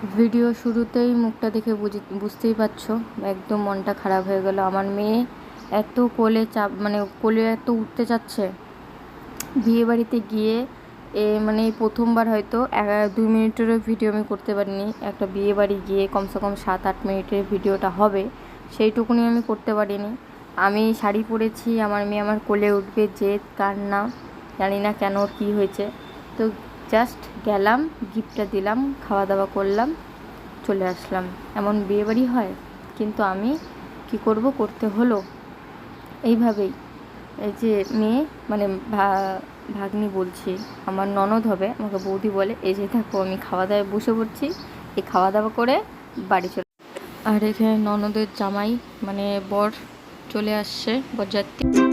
Video শুরুতেই মুখটা দেখে বুঝতেই পারছো, একদম মনটা খারাপ হয়ে গেল। আমার মেয়ে এত কোলে চাপ, মানে কোলে এত উঠতে চাচ্ছে। বিয়ে বাড়িতে গিয়ে মানে এই প্রথমবার হয়তো 2 মিনিটেরও ভিডিও আমি করতে পারিনি। একটা বিয়ে বাড়ি গিয়ে কমসে কম 7-8 মিনিটের ভিডিওটা হবে, সেইটুকুনি আমি করতে পারিনি। আমি শাড়ি পরেছি, আমার মেয়ে আমার কোলে উঠবে, জেদ কান্না, জানি না কেন ওর কী হয়েছে। তো জাস্ট গেলাম, গিফটটা দিলাম, খাওয়া দাওয়া করলাম, চলে আসলাম। এমন বিয়েবাড়ি হয়? কিন্তু আমি কি করব, করতে হলো এইভাবেই। এই যে মেয়ে, মানে ভাগ্নি বলছি, আমার ননদ হবে, আমাকে বৌদি বলে। এই যে দেখো আমি খাওয়া দাওয়ায় বসে পড়ছি, এই খাওয়া দাওয়া করে বাড়ি চলে। আর এখানে ননদের জামাই, মানে বর চলে আসছে, বরযাত্রী।